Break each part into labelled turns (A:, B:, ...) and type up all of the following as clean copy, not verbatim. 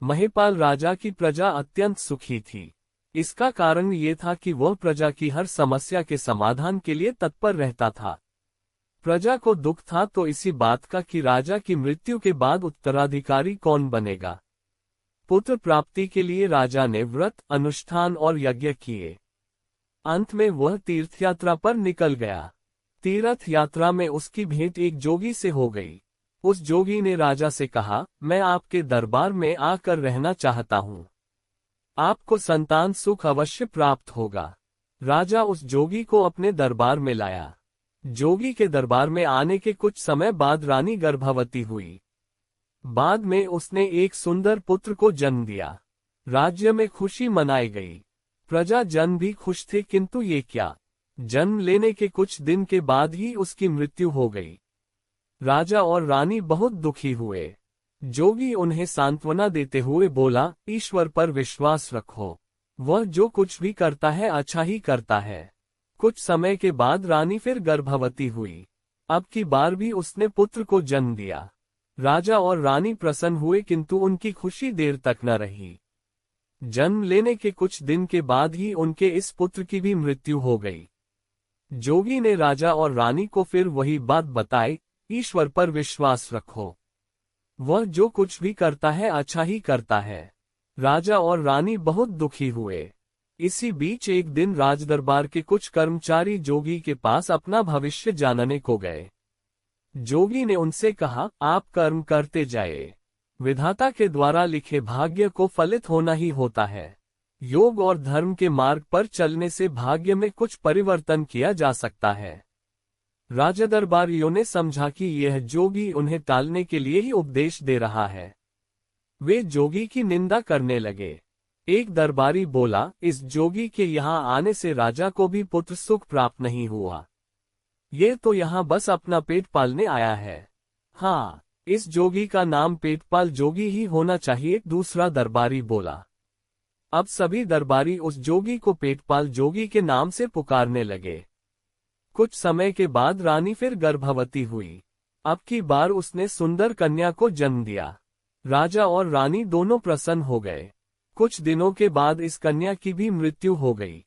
A: महिपाल राजा की प्रजा अत्यंत सुखी थी। इसका कारण ये था कि वह प्रजा की हर समस्या के समाधान के लिए तत्पर रहता था। प्रजा को दुख था तो इसी बात का कि राजा की मृत्यु के बाद उत्तराधिकारी कौन बनेगा। पुत्र प्राप्ति के लिए राजा ने व्रत, अनुष्ठान और यज्ञ किए। अंत में वह तीर्थयात्रा पर निकल गया। तीर्थ यात्रा में उसकी भेंट एक जोगी से हो गई। उस जोगी ने राजा से कहा, मैं आपके दरबार में आकर रहना चाहता हूँ। आपको संतान सुख अवश्य प्राप्त होगा। राजा उस जोगी को अपने दरबार में लाया। जोगी के दरबार में आने के कुछ समय बाद रानी गर्भवती हुई। बाद में उसने एक सुंदर पुत्र को जन्म दिया। राज्य में खुशी मनाई गई। प्रजा जन भी खुश थे, किंतु ये क्या, जन्म लेने के कुछ दिन के बाद ही उसकी मृत्यु हो गई। राजा और रानी बहुत दुखी हुए। जोगी उन्हें सांत्वना देते हुए बोला, ईश्वर पर विश्वास रखो, वह जो कुछ भी करता है अच्छा ही करता है। कुछ समय के बाद रानी फिर गर्भवती हुई। अब की बार भी उसने पुत्र को जन्म दिया। राजा और रानी प्रसन्न हुए, किंतु उनकी खुशी देर तक न रही। जन्म लेने के कुछ दिन के बाद ही उनके इस पुत्र की भी मृत्यु हो गई। जोगी ने राजा और रानी को फिर वही बात बताई, ईश्वर पर विश्वास रखो, वह जो कुछ भी करता है अच्छा ही करता है। राजा और रानी बहुत दुखी हुए। इसी बीच एक दिन राजदरबार के कुछ कर्मचारी जोगी के पास अपना भविष्य जानने को गए। जोगी ने उनसे कहा, आप कर्म करते जाए, विधाता के द्वारा लिखे भाग्य को फलित होना ही होता है। योग और धर्म के मार्ग पर चलने से भाग्य में कुछ परिवर्तन किया जा सकता है। राजदरबारियों ने समझा कि यह जोगी उन्हें टालने के लिए ही उपदेश दे रहा है। वे जोगी की निंदा करने लगे। एक दरबारी बोला, इस जोगी के यहाँ आने से राजा को भी पुत्र सुख प्राप्त नहीं हुआ। ये तो यहाँ बस अपना पेट पालने आया है। हाँ, इस जोगी का नाम पेटपाल जोगी ही होना चाहिए। दूसरा दरबारी बोला। अब सभी दरबारी उस जोगी को पेटपाल जोगी के नाम से पुकारने लगे। कुछ समय के बाद रानी फिर गर्भवती हुई। अब की बार उसने सुंदर कन्या को जन्म दिया। राजा और रानी दोनों प्रसन्न हो गए। कुछ दिनों के बाद इस कन्या की भी मृत्यु हो गई।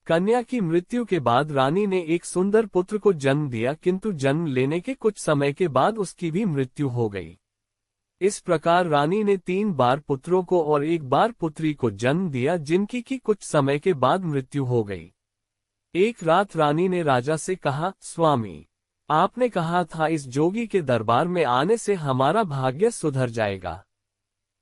A: कन्या की मृत्यु के बाद रानी ने एक सुंदर पुत्र को जन्म दिया, किंतु जन्म लेने के कुछ समय के बाद उसकी भी मृत्यु हो गई। इस प्रकार रानी ने 3 बार पुत्रों को और 1 बार पुत्री को जन्म दिया, जिनकी की कुछ समय के बाद मृत्यु हो गई। एक रात रानी ने राजा से कहा, स्वामी, आपने कहा था इस जोगी के दरबार में आने से हमारा भाग्य सुधर जाएगा।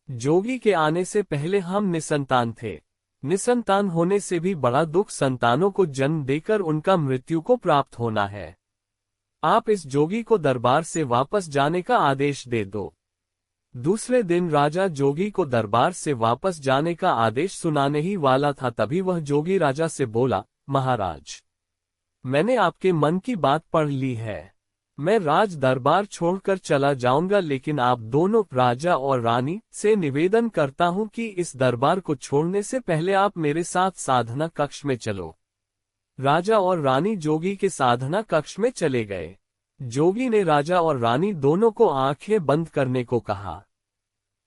A: जोगी के आने से पहले हम निसंतान थे। निसंतान होने से भी बड़ा दुख संतानों को जन्म देकर उनका मृत्यु को प्राप्त होना है। आप इस जोगी को दरबार से वापस जाने का आदेश दे दो। दूसरे दिन राजा जोगी को दरबार से वापस जाने का आदेश सुनाने ही वाला था, तभी वह जोगी राजा से बोला, महाराज, मैंने आपके मन की बात पढ़ ली है। मैं राज दरबार छोड़कर चला जाऊंगा, लेकिन आप दोनों राजा और रानी से निवेदन करता हूं कि इस दरबार को छोड़ने से पहले आप मेरे साथ साधना कक्ष में चलो। राजा और रानी जोगी के साधना कक्ष में चले गए। जोगी ने राजा और रानी दोनों को आंखें बंद करने को कहा।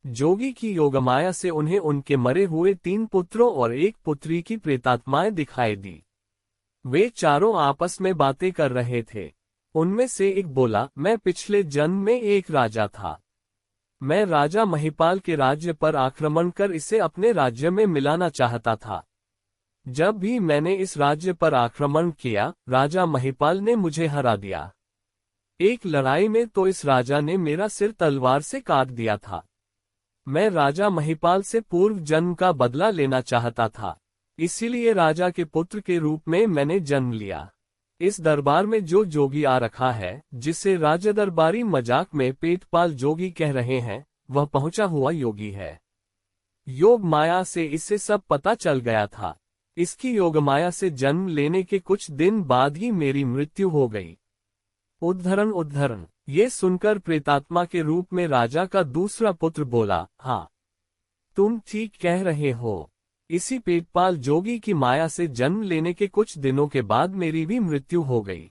A: जोगी की योगमाया से उन्हें उनके मरे हुए 3 पुत्रों और 1 पुत्री की प्रेतात्माएं दिखाई दी। वे चारों आपस में बातें कर रहे थे। उनमें से एक बोला, मैं पिछले जन्म में एक राजा था। मैं राजा महिपाल के राज्य पर आक्रमण कर इसे अपने राज्य में मिलाना चाहता था। जब भी मैंने इस राज्य पर आक्रमण किया, राजा महिपाल ने मुझे हरा दिया। एक लड़ाई में तो इस राजा ने मेरा सिर तलवार से काट दिया था। मैं राजा महिपाल से पूर्व जन्म का बदला लेना चाहता था, इसीलिए राजा के पुत्र के रूप में मैंने जन्म लिया। इस दरबार में जो जोगी आ रखा है, जिसे राजा दरबारी मजाक में पेटपाल जोगी कह रहे हैं, वह पहुंचा हुआ योगी है। योग माया से इसे सब पता चल गया था। इसकी योग माया से जन्म लेने के कुछ दिन बाद ही मेरी मृत्यु हो गई। उद्धरण उद्धरण। ये सुनकर प्रेतात्मा के रूप में राजा का दूसरा पुत्र बोला, हाँ, तुम ठीक कह रहे हो। इसी पेटपाल जोगी की माया से जन्म लेने के कुछ दिनों के बाद मेरी भी मृत्यु हो गई।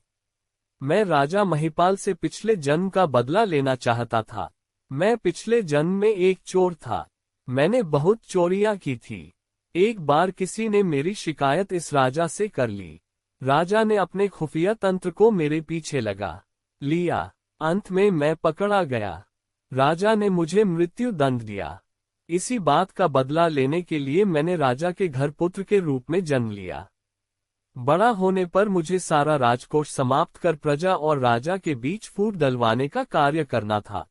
A: मैं राजा महिपाल से पिछले जन्म का बदला लेना चाहता था। मैं पिछले जन्म में एक चोर था। मैंने बहुत चोरियां की थी। एक बार किसी ने मेरी शिकायत इस राजा से कर ली। राजा ने अपने खुफिया तंत्र को मेरे पीछे लगा लिया। अंत में मैं पकड़ा गया। राजा ने मुझे मृत्यु दंड दिया। इसी बात का बदला लेने के लिए मैंने राजा के घर पुत्र के रूप में जन्म लिया। बड़ा होने पर मुझे सारा राजकोष समाप्त कर प्रजा और राजा के बीच फूट डलवाने का कार्य करना था।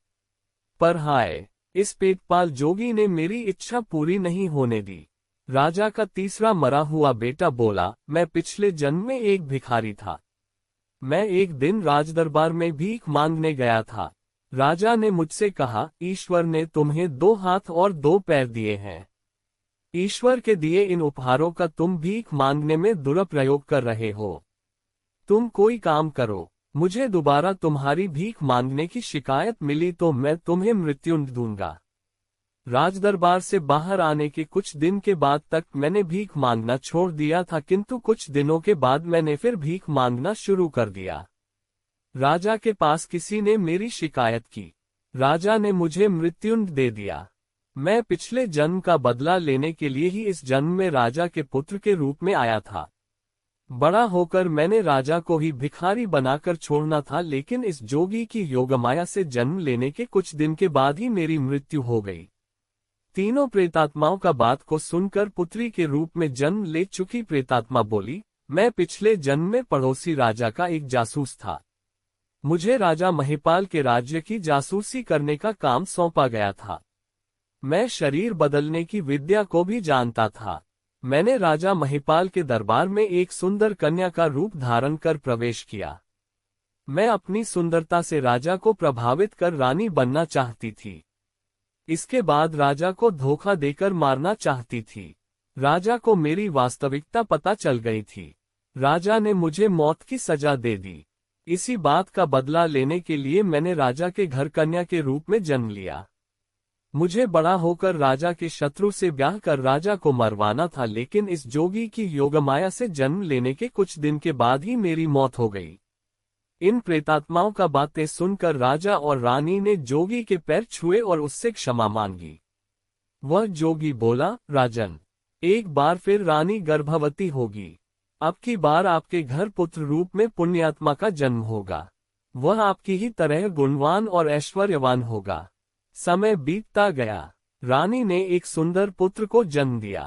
A: पर हाय, इस पेटपाल जोगी ने मेरी इच्छा पूरी नहीं होने दी। राजा का तीसरा मरा हुआ बेटा बोला, मैं पिछले जन्म में एक भिखारी था। मैं एक दिन राजदरबार में भीख मांगने गया था। राजा ने मुझसे कहा, ईश्वर ने तुम्हें 2 हाथ और 2 पैर दिए हैं। ईश्वर के दिए इन उपहारों का तुम भीख मांगने में दुरुपयोग कर रहे हो। तुम कोई काम करो। मुझे दोबारा तुम्हारी भीख मांगने की शिकायत मिली तो मैं तुम्हें मृत्युदंड दूंगा। राजदरबार से बाहर आने के कुछ दिन के बाद तक मैंने भीख मांगना छोड़ दिया था, किंतु कुछ दिनों के बाद मैंने फिर भीख मांगना शुरू कर दिया। राजा के पास किसी ने मेरी शिकायत की। राजा ने मुझे मृत्युदंड दे दिया। मैं पिछले जन्म का बदला लेने के लिए ही इस जन्म में राजा के पुत्र के रूप में आया था। बड़ा होकर मैंने राजा को ही भिखारी बनाकर छोड़ना था, लेकिन इस जोगी की योगमाया से जन्म लेने के कुछ दिन के बाद ही मेरी मृत्यु हो गई। तीनों प्रेतात्माओं का बात को सुनकर पुत्री के रूप में जन्म ले चुकी प्रेतात्मा बोली, मैं पिछले जन्म में पड़ोसी राजा का एक जासूस था। मुझे राजा महिपाल के राज्य की जासूसी करने का काम सौंपा गया था। मैं शरीर बदलने की विद्या को भी जानता था। मैंने राजा महिपाल के दरबार में एक सुंदर कन्या का रूप धारण कर प्रवेश किया। मैं अपनी सुंदरता से राजा को प्रभावित कर रानी बनना चाहती थी। इसके बाद राजा को धोखा देकर मारना चाहती थी। राजा को मेरी वास्तविकता पता चल गई थी। राजा ने मुझे मौत की सजा दे दी। इसी बात का बदला लेने के लिए मैंने राजा के घर कन्या के रूप में जन्म लिया। मुझे बड़ा होकर राजा के शत्रु से ब्याह कर राजा को मरवाना था, लेकिन इस जोगी की योगमाया से जन्म लेने के कुछ दिन के बाद ही मेरी मौत हो गई। इन प्रेतात्माओं का बातें सुनकर राजा और रानी ने जोगी के पैर छुए और उससे क्षमा मांगी। वह जोगी बोला, राजन, एक बार फिर रानी गर्भवती होगी। अब की बार आपके घर पुत्र रूप में पुण्यात्मा का जन्म होगा। वह आपकी ही तरह गुणवान और ऐश्वर्यवान होगा। समय बीतता गया। रानी ने एक सुंदर पुत्र को जन्म दिया।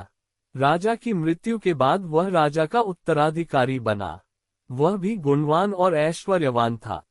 A: राजा की मृत्यु के बाद वह राजा का उत्तराधिकारी बना। वह भी गुणवान और ऐश्वर्यवान था।